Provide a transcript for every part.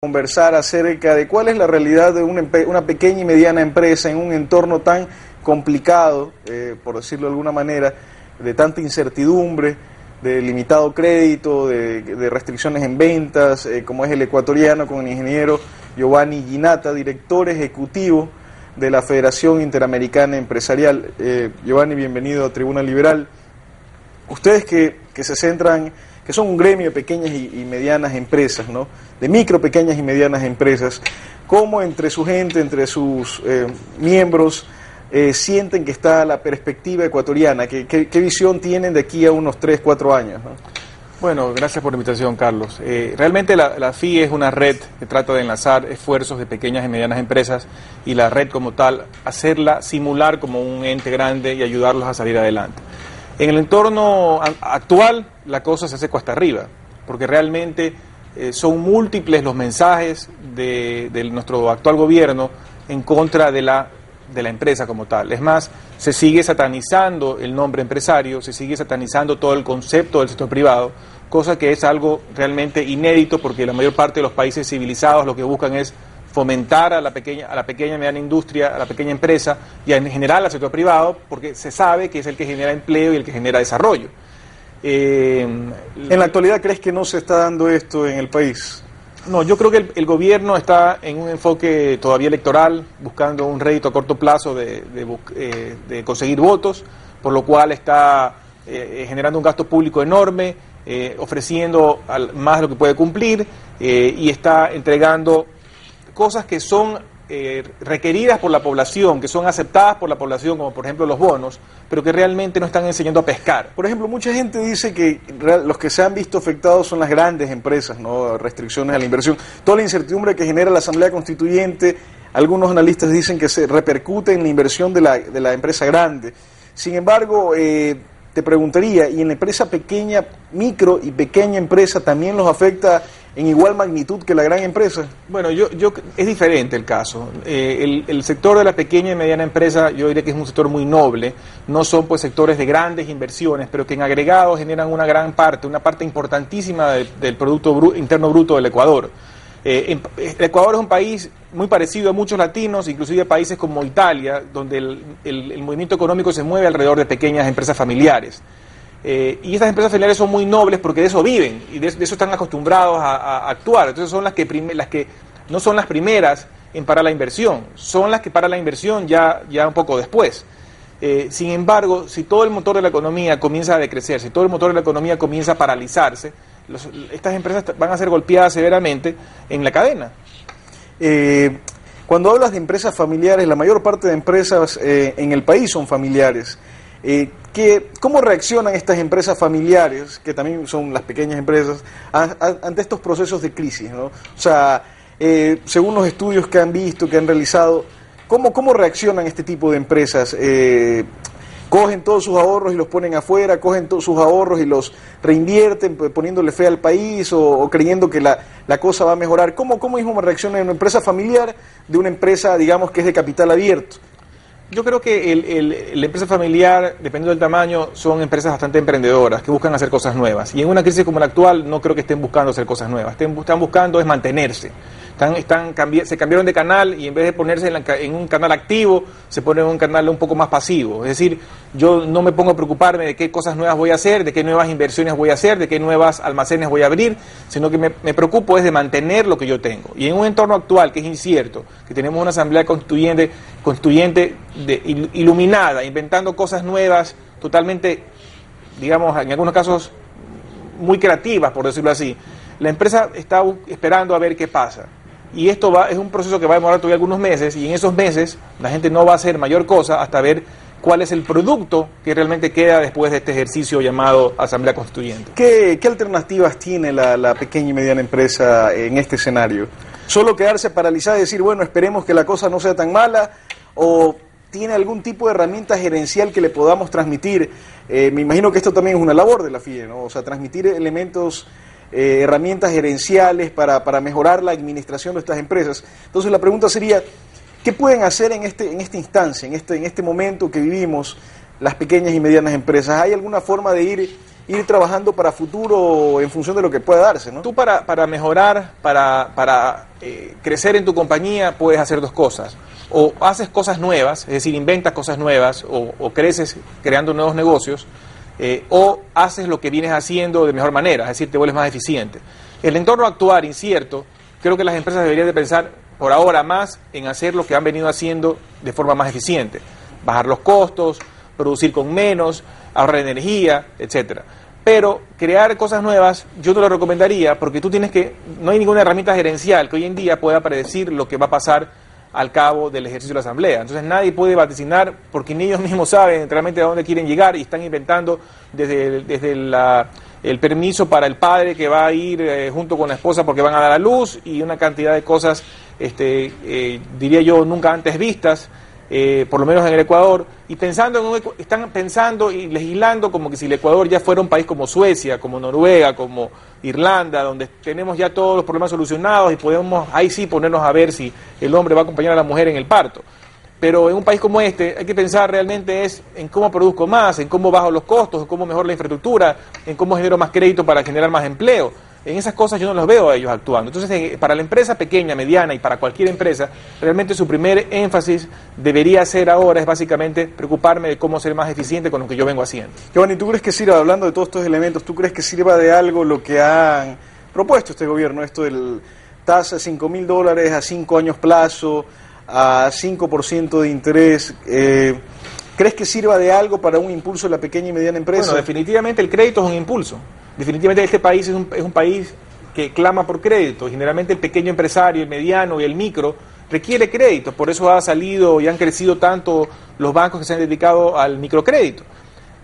Conversar acerca de cuál es la realidad de una pequeña y mediana empresa en un entorno tan complicado, por decirlo de alguna manera, de tanta incertidumbre, de limitado crédito, de restricciones en ventas, como es el ecuatoriano, con el ingeniero Giovanni Ginata, director ejecutivo de la Federación Interamericana Empresarial. Giovanni, bienvenido a Tribuna Liberal. Ustedes que se centran, que son un gremio de pequeñas y medianas empresas, ¿no? De micro, pequeñas y medianas empresas, ¿cómo entre su gente, entre sus miembros, sienten que está la perspectiva ecuatoriana? ¿Qué visión tienen de aquí a unos 3, 4 años, ¿no? Bueno, gracias por la invitación, Carlos. Realmente la FIE es una red que trata de enlazar esfuerzos de pequeñas y medianas empresas y la red como tal, hacerla simular como un ente grande y ayudarlos a salir adelante. En el entorno actual, la cosa se hace cuesta arriba, porque realmente son múltiples los mensajes de nuestro actual gobierno en contra de la empresa como tal. Es más, se sigue satanizando el nombre empresario, se sigue satanizando todo el concepto del sector privado, cosa que es algo realmente inédito, porque la mayor parte de los países civilizados lo que buscan es fomentar a la pequeña y mediana industria, a la pequeña empresa y en general al sector privado, porque se sabe que es el que genera empleo y el que genera desarrollo. ¿En la actualidad crees que no se está dando esto en el país? No, yo creo que el gobierno está en un enfoque todavía electoral, buscando un rédito a corto plazo de conseguir votos, por lo cual está generando un gasto público enorme, ofreciendo más de lo que puede cumplir y está entregando cosas que son requeridas por la población, que son aceptadas por la población, como por ejemplo los bonos, pero que realmente no están enseñando a pescar. Por ejemplo, mucha gente dice que los que se han visto afectados son las grandes empresas, ¿no? Restricciones a la inversión, toda la incertidumbre que genera la Asamblea Constituyente. Algunos analistas dicen que se repercute en la inversión de la empresa grande. Sin embargo, te preguntaría, ¿y en la empresa pequeña, micro y pequeña empresa también los afecta en igual magnitud que la gran empresa? Bueno, es diferente el caso. El sector de la pequeña y mediana empresa, yo diría que es un sector muy noble. No son pues sectores de grandes inversiones, pero que en agregado generan una gran parte, una parte importantísima del Producto Interno Bruto del Ecuador. El Ecuador es un país muy parecido a muchos latinos, inclusive países como Italia, donde el movimiento económico se mueve alrededor de pequeñas empresas familiares. Y estas empresas familiares son muy nobles porque de eso viven y de eso están acostumbrados a actuar. Entonces son las que no son las primeras en parar la inversión, son las que paran la inversión ya un poco después. Sin embargo, si todo el motor de la economía comienza a decrecer, si todo el motor de la economía comienza a paralizarse, estas empresas van a ser golpeadas severamente en la cadena. Cuando hablas de empresas familiares, la mayor parte de empresas en el país son familiares. ¿Cómo reaccionan estas empresas familiares, que también son las pequeñas empresas, ante estos procesos de crisis, ¿no? O sea, según los estudios que han visto, que han realizado, ¿cómo reaccionan este tipo de empresas? ¿Cogen todos sus ahorros y los ponen afuera? ¿Cogen todos sus ahorros y los reinvierten poniéndole fe al país o creyendo que la cosa va a mejorar? ¿Cómo mismo reacciona una empresa familiar de una empresa, digamos, que es de capital abierto? Yo creo que la empresa familiar, dependiendo del tamaño, son empresas bastante emprendedoras, que buscan hacer cosas nuevas. Y en una crisis como la actual, no creo que estén buscando hacer cosas nuevas. Están buscando es mantenerse. Se cambiaron de canal y en vez de ponerse en un canal activo, se ponen en un canal un poco más pasivo. Es decir, yo no me pongo a preocuparme de qué cosas nuevas voy a hacer, de qué nuevas inversiones voy a hacer, de qué nuevas almacenes voy a abrir, sino que me preocupo es de mantener lo que yo tengo. Y en un entorno actual que es incierto, que tenemos una asamblea constituyente iluminada, inventando cosas nuevas, totalmente, digamos, en algunos casos muy creativas, por decirlo así, la empresa está esperando a ver qué pasa. Y esto es un proceso que va a demorar todavía algunos meses, y en esos meses la gente no va a hacer mayor cosa hasta ver cuál es el producto que realmente queda después de este ejercicio llamado Asamblea Constituyente. ¿Qué alternativas tiene la pequeña y mediana empresa en este escenario? ¿Solo quedarse paralizada y decir, bueno, esperemos que la cosa no sea tan mala? ¿O tiene algún tipo de herramienta gerencial que le podamos transmitir? Me imagino que esto también es una labor de la FIE, ¿no? O sea, transmitir elementos, herramientas gerenciales para mejorar la administración de estas empresas. Entonces la pregunta sería, ¿qué pueden hacer en esta instancia, en este momento que vivimos, las pequeñas y medianas empresas? ¿Hay alguna forma de ir ir trabajando para futuro en función de lo que pueda darse, ¿no? Tú para mejorar, para crecer en tu compañía puedes hacer dos cosas. O haces cosas nuevas, es decir, inventas cosas nuevas o creces creando nuevos negocios, o haces lo que vienes haciendo de mejor manera, es decir, te vuelves más eficiente. El entorno actual incierto, creo que las empresas deberían de pensar por ahora más en hacer lo que han venido haciendo de forma más eficiente. Bajar los costos, producir con menos, ahorrar energía, etcétera. Pero crear cosas nuevas yo te lo recomendaría porque no hay ninguna herramienta gerencial que hoy en día pueda predecir lo que va a pasar al cabo del ejercicio de la asamblea. Entonces nadie puede vaticinar porque ni ellos mismos saben realmente a dónde quieren llegar y están inventando desde el permiso para el padre que va a ir junto con la esposa porque van a dar a luz y una cantidad de cosas, diría yo, nunca antes vistas. Por lo menos en el Ecuador, y están pensando y legislando como que si el Ecuador ya fuera un país como Suecia, como Noruega, como Irlanda, donde tenemos ya todos los problemas solucionados y podemos ahí sí ponernos a ver si el hombre va a acompañar a la mujer en el parto. Pero en un país como este hay que pensar realmente en cómo produzco más, en cómo bajo los costos, en cómo mejoro la infraestructura, en cómo genero más crédito para generar más empleo. En esas cosas yo no los veo a ellos actuando. Entonces, para la empresa pequeña, mediana y para cualquier empresa, realmente su primer énfasis debería ser ahora, es básicamente preocuparme de cómo ser más eficiente con lo que yo vengo haciendo. Giovanni, ¿tú crees que sirva, hablando de todos estos elementos, tú crees que sirva de algo lo que han propuesto este gobierno, esto del tasa de $5.000 a 5 años plazo, a 5% de interés? ¿Crees que sirva de algo para un impulso de la pequeña y mediana empresa? Bueno, definitivamente el crédito es un impulso. Definitivamente este país es un país que clama por crédito. Generalmente el pequeño empresario, el mediano y el micro requiere crédito. Por eso ha salido y han crecido tanto los bancos que se han dedicado al microcrédito.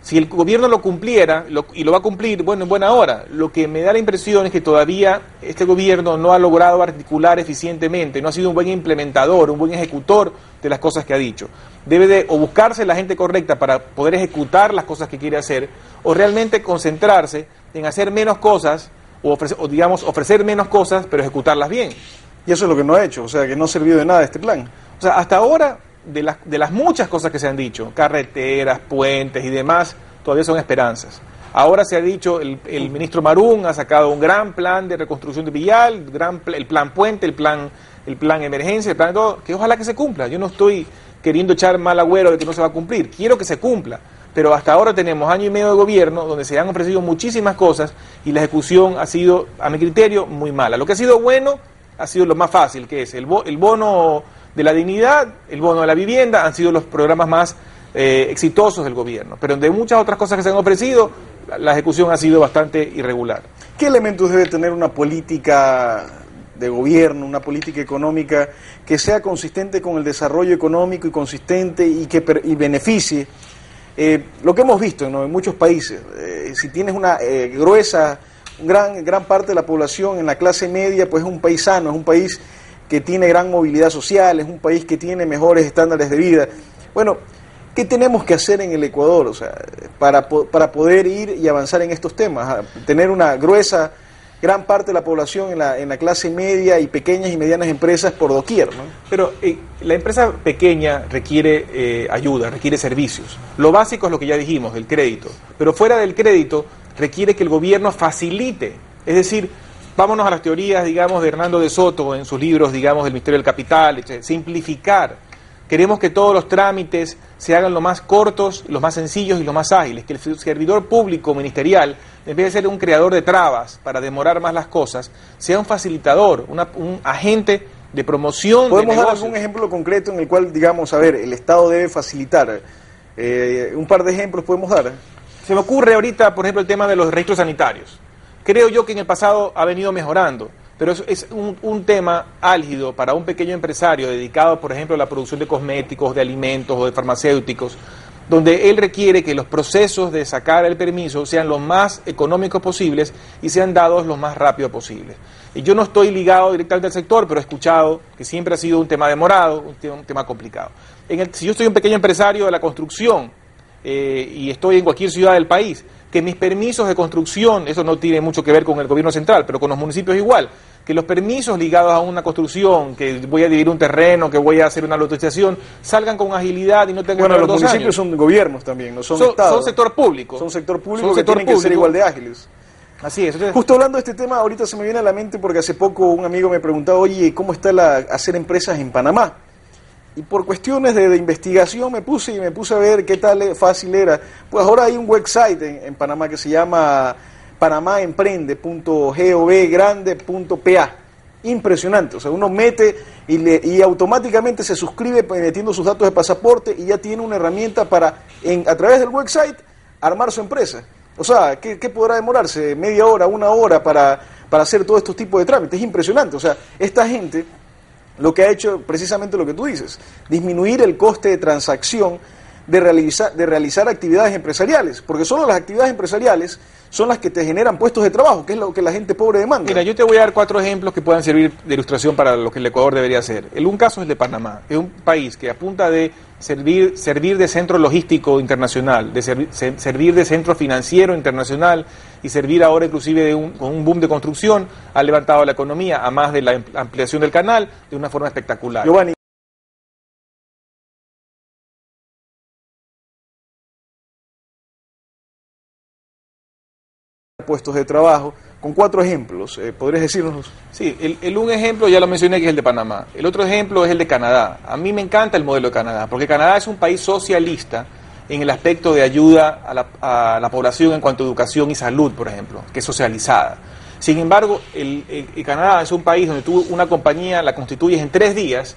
Si el gobierno lo cumpliera, y lo va a cumplir, bueno, en buena hora, lo que me da la impresión es que todavía este gobierno no ha logrado articular eficientemente, no ha sido un buen implementador, un buen ejecutor de las cosas que ha dicho. Debe de o buscarse la gente correcta para poder ejecutar las cosas que quiere hacer, o realmente concentrarse en hacer menos cosas, ofrecer menos cosas, pero ejecutarlas bien. Y eso es lo que no ha hecho, o sea, que no ha servido de nada este plan. O sea, hasta ahora, de las muchas cosas que se han dicho, carreteras, puentes y demás, todavía son esperanzas. Ahora se ha dicho, el ministro Marún ha sacado un gran plan de reconstrucción de Villal, el plan puente, el plan emergencia, el plan de todo, que ojalá que se cumpla. Yo no estoy queriendo echar mal agüero de que no se va a cumplir, quiero que se cumpla. Pero hasta ahora tenemos año y medio de gobierno donde se han ofrecido muchísimas cosas y la ejecución ha sido, a mi criterio, muy mala. Lo que ha sido bueno ha sido lo más fácil, que es el bono de la dignidad, el bono de la vivienda, han sido los programas más exitosos del gobierno. Pero de muchas otras cosas que se han ofrecido, la ejecución ha sido bastante irregular. ¿Qué elementos debe tener una política de gobierno, una política económica que sea consistente con el desarrollo económico y consistente y beneficie lo que hemos visto, ¿no?, en muchos países? Si tienes una gran parte de la población en la clase media, pues es un país sano, es un país que tiene gran movilidad social, es un país que tiene mejores estándares de vida. Bueno, ¿qué tenemos que hacer en el Ecuador, o sea, para poder ir y avanzar en estos temas? Tener una gran parte de la población en la clase media y pequeñas y medianas empresas por doquier, ¿no? Pero la empresa pequeña requiere ayuda, requiere servicios. Lo básico es lo que ya dijimos, el crédito. Pero fuera del crédito requiere que el gobierno facilite. Es decir, vámonos a las teorías, digamos, de Hernando de Soto en sus libros, digamos, del Misterio del Capital, etc. Simplificar. Queremos que todos los trámites se hagan lo más cortos, los más sencillos y los más ágiles, que el servidor público ministerial, en vez de ser un creador de trabas para demorar más las cosas, sea un facilitador, un agente de promoción de negocios. ¿Podemos dar algún ejemplo concreto en el cual, digamos, el Estado debe facilitar? Un par de ejemplos podemos dar. Se me ocurre ahorita, por ejemplo, el tema de los registros sanitarios. Creo yo que en el pasado ha venido mejorando, pero es un tema álgido para un pequeño empresario dedicado, por ejemplo, a la producción de cosméticos, de alimentos o de farmacéuticos, donde él requiere que los procesos de sacar el permiso sean los más económicos posibles y sean dados lo más rápido posible. Y yo no estoy ligado directamente al sector, pero he escuchado que siempre ha sido un tema demorado, un tema complicado. Si yo soy un pequeño empresario de la construcción, y estoy en cualquier ciudad del país, que mis permisos de construcción, eso no tiene mucho que ver con el gobierno central, pero con los municipios igual, que los permisos ligados a una construcción, que voy a dividir un terreno, que voy a hacer una lotización, salgan con agilidad y no tengan Bueno, que los ver 2 municipios años. son gobiernos también, no son estados. Son sector público. Son sector público Son que sector tienen que ser público. igual de ágiles. Así es. Entonces, Justo hablando de este tema, ahorita se me viene a la mente porque hace poco un amigo me preguntaba, oye, ¿cómo está hacer empresas en Panamá? Y por cuestiones de investigación me puse a ver qué tal fácil era. Pues ahora hay un website en Panamá que se llama panamaemprende.govgrande.pa. Impresionante, o sea, uno mete y automáticamente se suscribe metiendo sus datos de pasaporte y ya tiene una herramienta para, a través del website, armar su empresa. O sea, ¿qué podrá demorarse? ¿Media hora, 1 hora para hacer todos estos tipos de trámites? Es impresionante, o sea, esta gente lo que ha hecho precisamente lo que tú dices, disminuir el coste de transacción de realizar actividades empresariales, porque solo las actividades empresariales son las que te generan puestos de trabajo, que es lo que la gente pobre demanda. mira, yo te voy a dar 4 ejemplos que puedan servir de ilustración para lo que el Ecuador debería hacer. Un caso es el de Panamá, es un país que a punta de servir de centro logístico internacional, de servir de centro financiero internacional y servir ahora inclusive con un boom de construcción, ha levantado la economía, a más de la ampliación del canal, de una forma espectacular. Giovanni, puestos de trabajo, con 4 ejemplos, ¿podrías decirnos? Sí, un ejemplo ya lo mencioné, que es el de Panamá. El otro ejemplo es el de Canadá. A mí me encanta el modelo de Canadá, porque Canadá es un país socialista en el aspecto de ayuda a la población en cuanto a educación y salud, por ejemplo, que es socializada. Sin embargo, Canadá es un país donde tú una compañía la constituyes en 3 días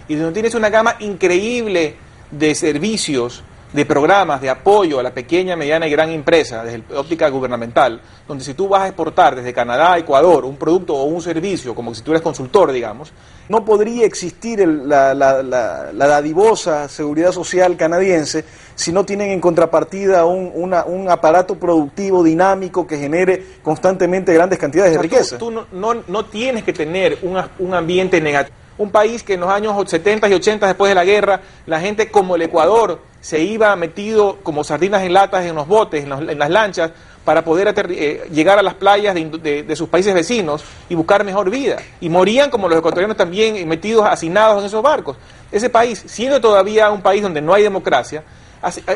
y donde tienes una gama increíble de servicios, de programas de apoyo a la pequeña, mediana y gran empresa desde la óptica gubernamental, donde si tú vas a exportar desde Canadá a Ecuador un producto o un servicio, como si tú eres consultor, digamos, no podría existir la dadivosa seguridad social canadiense si no tienen en contrapartida un aparato productivo dinámico que genere constantemente grandes cantidades de riqueza. Tú no tienes que tener un ambiente negativo. Un país que en los años 70 y 80, después de la guerra, la gente como el Ecuador se iba metido como sardinas en latas en los botes, en las lanchas, para poder llegar a las playas de sus países vecinos y buscar mejor vida. Y morían como los ecuatorianos también, metidos, hacinados en esos barcos. Ese país, siendo todavía un país donde no hay democracia,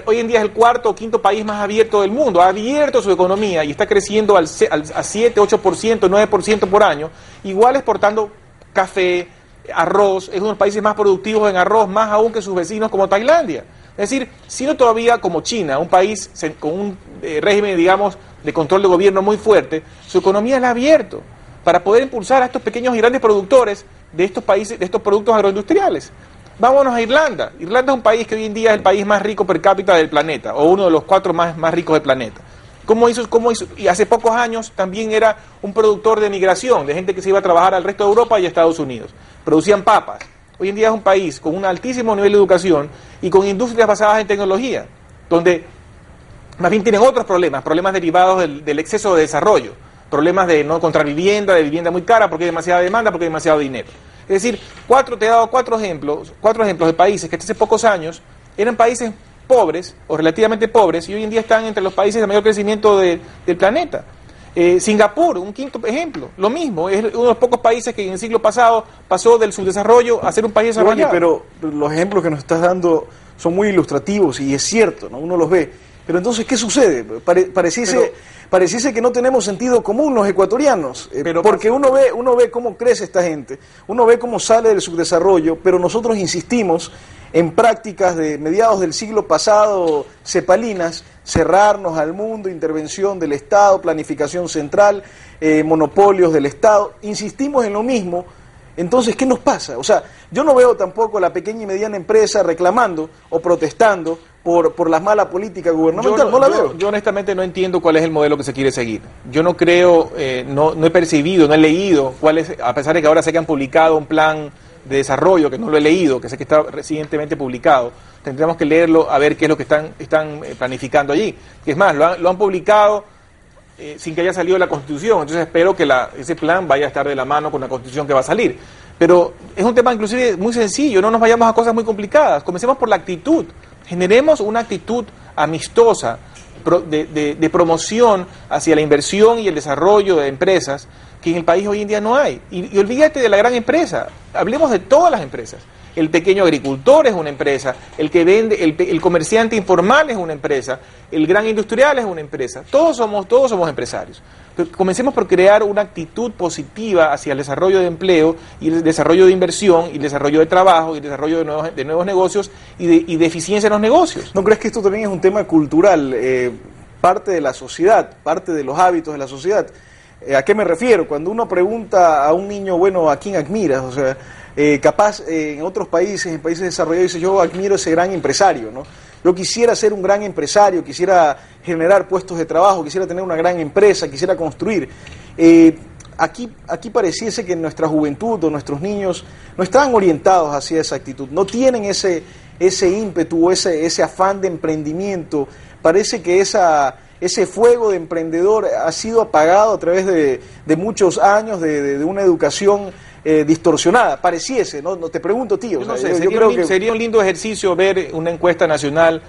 hoy en día es el 4º o 5º país más abierto del mundo, ha abierto su economía y está creciendo a 7, 8%, 9% por año, igual exportando café, arroz, es uno de los países más productivos en arroz, más aún que sus vecinos como Tailandia. Es decir, siendo todavía como China, un país con un régimen, digamos, de control de gobierno muy fuerte, su economía la ha abierto para poder impulsar a estos pequeños y grandes productores de estos países, de estos productos agroindustriales. Vámonos a Irlanda. Irlanda es un país que hoy en día es el país más rico per cápita del planeta, o uno de los 4 más ricos del planeta. ¿Cómo hizo? Y hace pocos años también era un productor de migración, de gente que se iba a trabajar al resto de Europa y a Estados Unidos. Producían papas. Hoy en día es un país con un altísimo nivel de educación y con industrias basadas en tecnología, donde más bien tienen otros problemas derivados del exceso de desarrollo, problemas de no encontrar vivienda, de vivienda muy cara porque hay demasiada demanda, porque hay demasiado dinero. Es decir, te he dado 4 ejemplos de países que hasta hace pocos años eran países pobres o relativamente pobres y hoy en día están entre los países de mayor crecimiento del planeta. Singapur, un 5º ejemplo, lo mismo, es uno de los pocos países que en el siglo pasado pasó del subdesarrollo a ser un país desarrollado. Oye, pero los ejemplos que nos estás dando son muy ilustrativos y es cierto, ¿no? Uno los ve. Pero entonces, ¿qué sucede? Pareciese que no tenemos sentido común los ecuatorianos, porque uno ve cómo crece esta gente, uno ve cómo sale del subdesarrollo, pero nosotros insistimos en prácticas de mediados del siglo pasado cepalinas, cerrarnos al mundo, intervención del Estado, planificación central, monopolios del Estado, insistimos en lo mismo. Entonces, ¿qué nos pasa? O sea, yo no veo tampoco a la pequeña y mediana empresa reclamando o protestando por la mala política gubernamental, no la veo. Yo honestamente no entiendo cuál es el modelo que se quiere seguir. Yo no creo, no he percibido, no he leído cuál es, a pesar de que ahora sé que han publicado un plan de desarrollo, que no lo he leído, que sé que está recientemente publicado, tendremos que leerlo a ver qué es lo que están planificando allí. Que es más, lo han publicado sin que haya salido la Constitución, entonces espero que ese plan vaya a estar de la mano con la Constitución que va a salir. Pero es un tema inclusive muy sencillo, no nos vayamos a cosas muy complicadas, comencemos por la actitud, generemos una actitud amistosa, de promoción hacia la inversión y el desarrollo de empresas que en el país hoy en día no hay. Y olvídate de la gran empresa, hablemos de todas las empresas. El pequeño agricultor es una empresa, el que vende, el comerciante informal es una empresa, el gran industrial es una empresa. Todos somos empresarios. Pero comencemos por crear una actitud positiva hacia el desarrollo de empleo y el desarrollo de inversión y el desarrollo de trabajo y el desarrollo de nuevos negocios y de eficiencia en los negocios. ¿No crees que esto también es un tema cultural, parte de la sociedad, parte de los hábitos de la sociedad? ¿A qué me refiero? Cuando uno pregunta a un niño, bueno, ¿a quién admiras? O sea, capaz en otros países, en países desarrollados, dice, yo admiro a ese gran empresario, ¿no? Yo quisiera ser un gran empresario, quisiera generar puestos de trabajo, quisiera tener una gran empresa, quisiera construir. Aquí pareciese que nuestra juventud o nuestros niños no están orientados hacia esa actitud, no tienen ese ímpetu o ese afán de emprendimiento. Parece que ese fuego de emprendedor ha sido apagado a través de muchos años de una educación distorsionada, pareciese, ¿no? Te pregunto, tío. Yo no sé, sería un lindo ejercicio ver una encuesta nacional.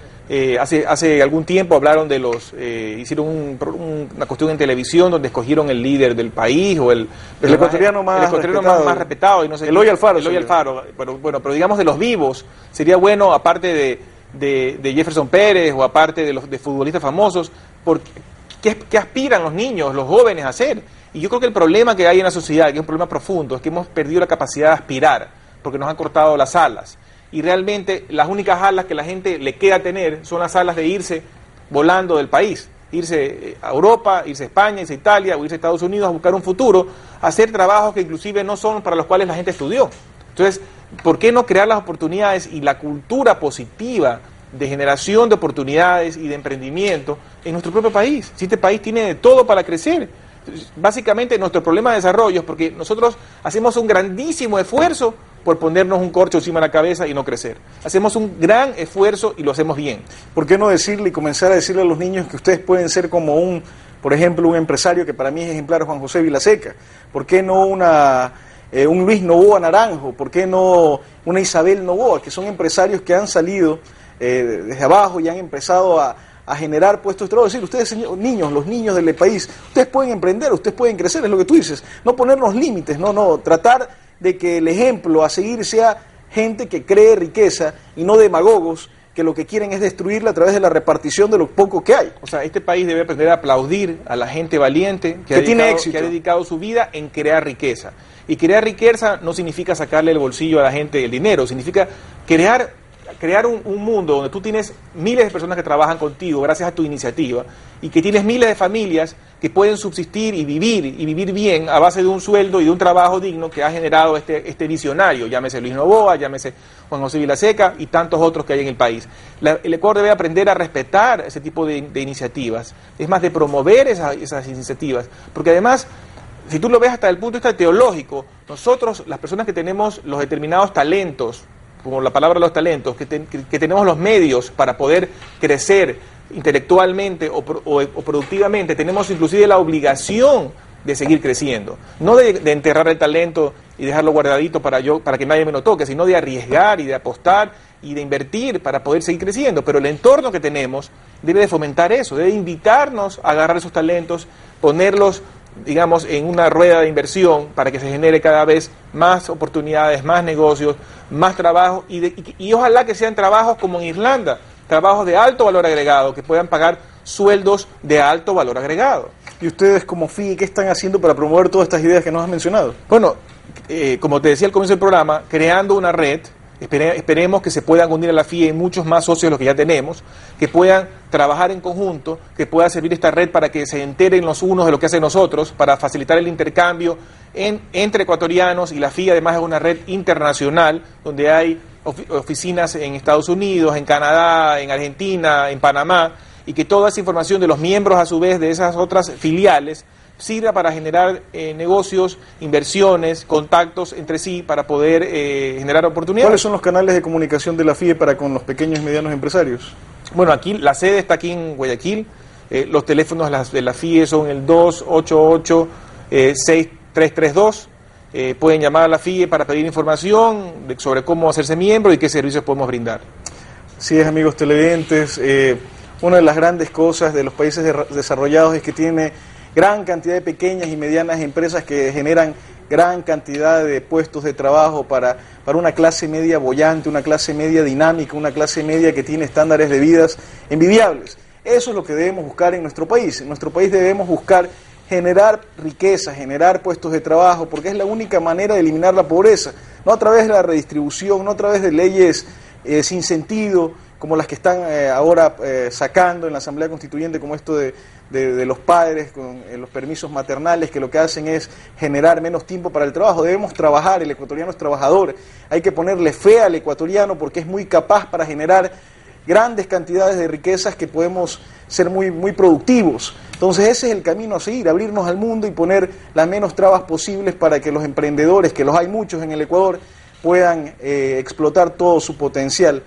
Hace algún tiempo hablaron de hicieron una cuestión en televisión donde escogieron el líder del país o el ecuatoriano más respetado y no sé, Eloy Alfaro. Pero digamos de los vivos, sería bueno, aparte de Jefferson Pérez o aparte de futbolistas famosos, ¿qué aspiran los niños, los jóvenes a hacer? Y yo creo que el problema que hay en la sociedad, que es un problema profundo, es que hemos perdido la capacidad de aspirar, porque nos han cortado las alas. Y realmente las únicas alas que la gente le queda tener son las alas de irse volando del país, irse a Europa, irse a España, irse a Italia o irse a Estados Unidos a buscar un futuro, a hacer trabajos que inclusive no son para los cuales la gente estudió. Entonces, ¿por qué no crear las oportunidades y la cultura positiva de generación de oportunidades y de emprendimiento en nuestro propio país? Si este país tiene de todo para crecer. Básicamente nuestro problema de desarrollo es porque nosotros hacemos un grandísimo esfuerzo por ponernos un corcho encima de la cabeza y no crecer. Hacemos un gran esfuerzo y lo hacemos bien. ¿Por qué no decirle y comenzar a decirle a los niños que ustedes pueden ser como por ejemplo, un empresario que para mí es ejemplar, Juan José Vilaseca? ¿Por qué no un Luis Novoa Naranjo? ¿Por qué no una Isabel Novoa? Que son empresarios que han salido desde abajo y han empezado a generar puestos de trabajo. Es decir, ustedes, niños, los niños del país, ustedes pueden emprender, ustedes pueden crecer, es lo que tú dices. No ponernos límites, no, tratar de que el ejemplo a seguir sea gente que cree riqueza y no demagogos que lo que quieren es destruirla a través de la repartición de lo poco que hay. O sea, este país debe aprender a aplaudir a la gente valiente que ha dedicado su vida en crear riqueza. Y crear riqueza no significa sacarle el bolsillo a la gente el dinero, significa crear un mundo donde tú tienes miles de personas que trabajan contigo gracias a tu iniciativa y que tienes miles de familias que pueden subsistir y vivir bien a base de un sueldo y de un trabajo digno que ha generado este visionario, llámese Luis Novoa, llámese Juan José Vilaseca y tantos otros que hay en el país. El Ecuador debe aprender a respetar ese tipo de iniciativas, es más, de promover esas iniciativas, porque además, si tú lo ves hasta el punto de vista teológico, nosotros, las personas que tenemos los determinados talentos, como la palabra los talentos, que tenemos los medios para poder crecer intelectualmente o productivamente, tenemos inclusive la obligación de seguir creciendo, no de enterrar el talento y dejarlo guardadito para que nadie me lo toque, sino de arriesgar y de apostar y de invertir para poder seguir creciendo. Pero el entorno que tenemos debe de fomentar eso, debe invitarnos a agarrar esos talentos, ponerlos, digamos, en una rueda de inversión para que se genere cada vez más oportunidades, más negocios, más trabajo y ojalá que sean trabajos como en Irlanda, trabajos de alto valor agregado, que puedan pagar sueldos de alto valor agregado. ¿Y ustedes como FIE qué están haciendo para promover todas estas ideas que nos has mencionado? Bueno, como te decía al comienzo del programa, creando una red. Esperemos que se puedan unir a la FIE muchos más socios de los que ya tenemos, que puedan trabajar en conjunto, que pueda servir esta red para que se enteren los unos de lo que hacen nosotros, para facilitar el intercambio entre ecuatorianos, y la FIE además es una red internacional donde hay oficinas en Estados Unidos, en Canadá, en Argentina, en Panamá, y que toda esa información de los miembros a su vez de esas otras filiales sirva para generar negocios, inversiones, contactos entre sí para poder generar oportunidades. ¿Cuáles son los canales de comunicación de la FIE para con los pequeños y medianos empresarios? Bueno, aquí la sede está aquí en Guayaquil. Los teléfonos de la FIE son el 288-6332. Pueden llamar a la FIE para pedir información sobre cómo hacerse miembro y qué servicios podemos brindar. Así es, amigos televidentes. una de las grandes cosas de los países desarrollados es que tiene gran cantidad de pequeñas y medianas empresas que generan gran cantidad de puestos de trabajo para una clase media boyante, una clase media dinámica, una clase media que tiene estándares de vidas envidiables. Eso es lo que debemos buscar en nuestro país. En nuestro país debemos buscar generar riqueza, generar puestos de trabajo, porque es la única manera de eliminar la pobreza, no a través de la redistribución, no a través de leyes sin sentido, como las que están ahora sacando en la Asamblea Constituyente, como esto de los padres con los permisos maternales, que lo que hacen es generar menos tiempo para el trabajo. Debemos trabajar, el ecuatoriano es trabajador, hay que ponerle fe al ecuatoriano porque es muy capaz para generar grandes cantidades de riquezas que podemos ser muy productivos. Entonces ese es el camino a seguir, abrirnos al mundo y poner las menos trabas posibles para que los emprendedores, que los hay muchos en el Ecuador, puedan explotar todo su potencial.